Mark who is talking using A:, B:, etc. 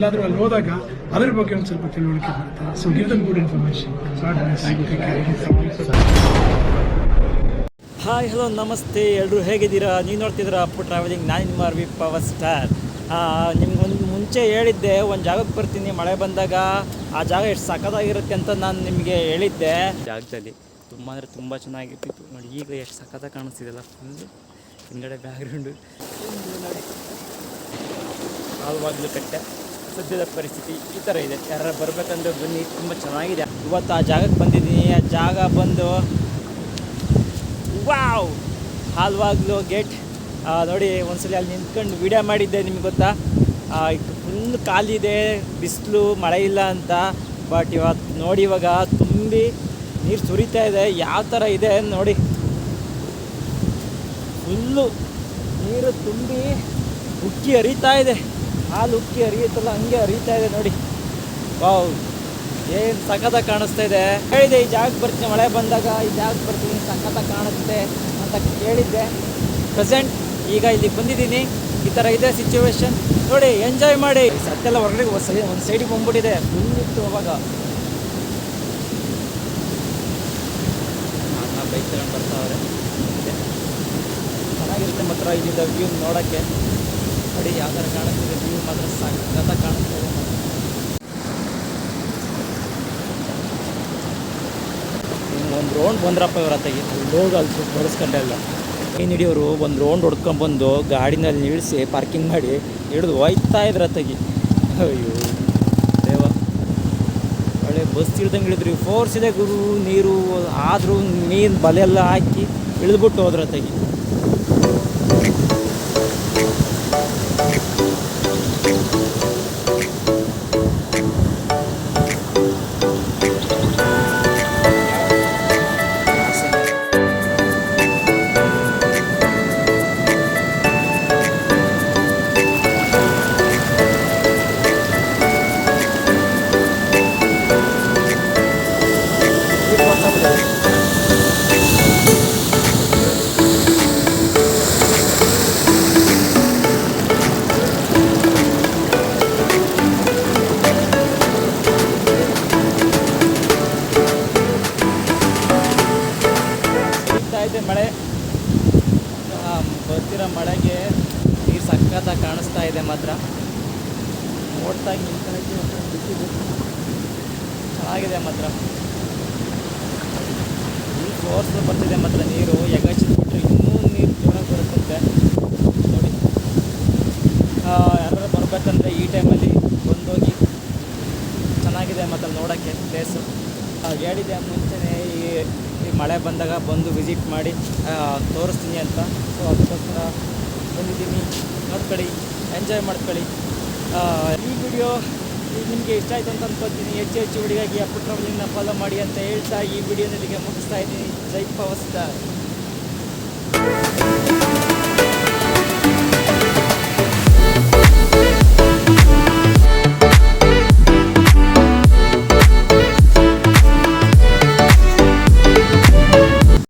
A: ಎಲ್ಲಾದರೂ ಅಲ್ಲಿ ಹೋದಾಗ ಅದ್ರ ಬಗ್ಗೆ ಒಂದು ಸ್ವಲ್ಪ ತಿಳುವಳಿಕೆ ಬರುತ್ತೆ. So give them good information.
B: Hi hello ನಮಸ್ತೆ, ಎಲ್ಲರೂ ಹೇಗಿದ್ದೀರಾ? ನೀವು ನೋಡ್ತಿದ್ದೀರಾ ಅಪ್ಪು ಟ್ರಾವೆಲಿಂಗ್. ನಾನು ನಿಮ್ಮ ಆರ್ ವಿ ಪವರ್ ಸ್ಟಾರ್. ನಿಮ್ಗೆ ಒಂದು ಮುಂಚೆ ಹೇಳಿದ್ದೆ, ಒಂದು ಜಾಗಕ್ಕೆ ಬರ್ತೀನಿ ಮಳೆ ಬಂದಾಗ, ಆ ಜಾಗ ಎಷ್ಟು ಸಖತ್ತಾಗಿರುತ್ತೆ ಅಂತ ನಾನು ನಿಮಗೆ ಹೇಳಿದ್ದೆ. ಜಾಗದಲ್ಲಿ ತುಂಬ ಅಂದರೆ ತುಂಬ ಚೆನ್ನಾಗಿರ್ತಿತ್ತು ನೋಡಿ. ಈಗ ಎಷ್ಟು ಸಖತ್ತಾಗಿ ಕಾಣಿಸ್ತಿದೆಯಲ್ಲ, ಫುಲ್ಲು ಹಿಂದ್ಗಡೆ ಬ್ಯಾಕ್ಗ್ರೌಂಡು ನೋಡಿ. ಆಲ್ವಾಗಲೂ ಕಟ್ಟೆ ಸದ್ಯದ ಪರಿಸ್ಥಿತಿ ಈ ಥರ ಇದೆ. ಯಾರು ಬರಬೇಕಂದ್ರೆ ಬನ್ನಿ, ತುಂಬ ಚೆನ್ನಾಗಿದೆ. ಇವತ್ತು ಆ ಜಾಗಕ್ಕೆ ಬಂದಿದ್ದೀನಿ. ಆ ಜಾಗ ಬಂದು ವಾವ್, ಹಾಲ್ವಾಗ್ಲು ಗೇಟ್ ನೋಡಿ. ಒಂದ್ಸಲ ಅಲ್ಲಿ ನಿಂತ್ಕೊಂಡು ವಿಡಿಯೋ ಮಾಡಿದ್ದೆ, ನಿಮ್ಗೆ ಗೊತ್ತಾ? ಫುಲ್ ಖಾಲಿದೆ, ಬಿಸಿಲು, ಮಳೆ ಇಲ್ಲ ಅಂತ. ಬಟ್ ಇವತ್ತು ನೋಡಿ, ಇವಾಗ ತುಂಬಿ ನೀರು ಸುರಿತಾ ಇದೆ. ಯಾವ ಥರ ಇದೆ ನೋಡಿ, ಫುಲ್ಲು ನೀರು ತುಂಬಿ ಉಕ್ಕಿ ಹರಿತಾ ಇದೆ. ಹಾಲು ಉಕ್ಕಿ ಹರಿಯುತ್ತಲ್ಲ, ಹಂಗೆ ಹರಿತಾ ಇದೆ ನೋಡಿ. ವಾವ್, ಏನು ಸಖತ್ತಾಗಿ ಕಾಣಿಸ್ತಾ ಇದೆ. ಹೇಳಿದೆ ಈ ಜಾಗಕ್ಕೆ ಬರ್ತೀನಿ, ಮಳೆ ಬಂದಾಗ ಈ ಜಾಗಕ್ಕೆ ಬರ್ತೀನಿ, ಸಖತ್ತಾಗಿ ಕಾಣಿಸುತ್ತೆ ಅಂತ ಹೇಳಿದ್ದೆ. ಪ್ರೆಸೆಂಟ್ ಈಗ ಇಲ್ಲಿಗೆ ಬಂದಿದ್ದೀನಿ. ಈ ಥರ ಇದೆ ಸಿಚುವೇಶನ್ ನೋಡಿ. ಎಂಜಾಯ್ ಮಾಡಿ. ಸತ್ತೆಲ್ಲ ಹೊರಗಡೆ ಒಂದು ಸೈಡಿಗೆ ಬಂದ್ಬಿಟ್ಟಿದೆ, ಫುಲ್ ಇತ್ತು ಅವಾಗ. ಅಣ್ಣ ಬೈಕ್ ತಗೊಂಡು ಬರ್ತಾವ್ರೆ. ಚೆನ್ನಾಗಿರುತ್ತೆ ಮಾತ್ರ ಇಲ್ಲಿಂದ ವ್ಯೂ ನೋಡೋಕ್ಕೆ. ನೋಡಿ ಯಾವ ಥರ ಕಾಣಿಸ್ತಿದೆ ವ್ಯೂ, ಮಾತ್ರ ಸಖತ್ತಾಗಿ ಕಾಣಿಸ್ತಾ ಇದೆ. ಒಂದು ರೌಂಡ್ ಬಂದ್ರಪ್ಪ ಇವ್ರ ತೆಗಿ ಹೋಗಿ ಅಲ್ಲಿ ಬಡಿಸ್ಕೊಂಡೆಲ್ಲ. ಏನು ಹಿಡಿಯೋರು ಒಂದು ರೌಂಡ್ ಹೊಡ್ಕೊಂಡ್ಬಂದು ಗಾಡಿನಲ್ಲಿ ನಿಲ್ಲಿಸಿ ಪಾರ್ಕಿಂಗ್ ಮಾಡಿ ಹಿಡಿದು ಹೋಯ್ತಾ ಇದ್ರ ತೆಗಿ. ಅಯ್ಯೋ ದೇವ, ಒಳ್ಳೆ ಬಸ್ ಇಳ್ದಂಗೆ ಇಳಿದ್ರಿ. ಫೋರ್ಸ್ ಇದೆ ಗುರು, ನೀರು ಆದರೂ ನೀರು ಬಲೆಲ್ಲ ಹಾಕಿ ಇಳಿದ್ಬಿಟ್ಟು ಹೋದ್ರ ತೆಗಿ. ಇದೆ ಮಳೆ, ಬರ್ತಿರೋ ಮಳೆಗೆ ನೀರು ಸಖತ್ತಾಗಿ ಕಾಣಿಸ್ತಾ ಇದೆ ಮಾತ್ರ. ನೋಡ್ತಾ ನಿಂತ್ಕೊಳ್ಳೋಕ್ಕೆ ಬಿಟ್ಟಿದ್ದು ಚೆನ್ನಾಗಿದೆ ಮಾತ್ರ. ಈ ಫೋರ್ಸ್ ಬರ್ತಿದೆ ಮಾತ್ರ ನೀರು. ಎಗಚಿಟ್ಬಿಟ್ರೆ ಇನ್ನೂ ನೀರು ಜೋರಾಗಿ ಬರುತ್ತಂತೆ ನೋಡಿ. ಯಾರು ಬರಬೇಕಂದ್ರೆ ಈ ಟೈಮಲ್ಲಿ ಬಂದೋಗಿ, ಚೆನ್ನಾಗಿದೆ ಮಾತ್ರ ನೋಡೋಕ್ಕೆ ಪ್ಲೇಸು. ಹೇಳಿದೆ ಮುಂಚೆನೇ ಈ ಮಳೆ ಬಂದಾಗ ಬಂದು ವಿಸಿಟ್ ಮಾಡಿ ತೋರಿಸ್ತೀನಿ ಅಂತ. ಸೊ ಅದಕ್ಕೋಸ್ಕರ ಬಂದಿದ್ದೀನಿ. ನೋಡ್ಕೊಳ್ಳಿ, ಎಂಜಾಯ್ ಮಾಡ್ಕೊಳ್ಳಿ. ಈ ವಿಡಿಯೋ ನಿಮಗೆ ಇಷ್ಟ ಆಯಿತು ಅಂತ ಅಂದ್ಕೊಳ್ತೀನಿ. ಹೆಚ್ಚು ವಿಡಿಯೋಗಾಗಿ ಅಪ್ಪು ಟ್ರಾವೆಲಿಂಗ್ನ ಫಾಲೋ ಮಾಡಿ ಅಂತ ಹೇಳ್ತಾ ಈ ವಿಡಿಯೋನಲ್ಲಿಗೆ ಮುಗಿಸ್ತಾ ಇದ್ದೀನಿ. ಜೈ ಪವರ್ ಸ್ಟಾರ್.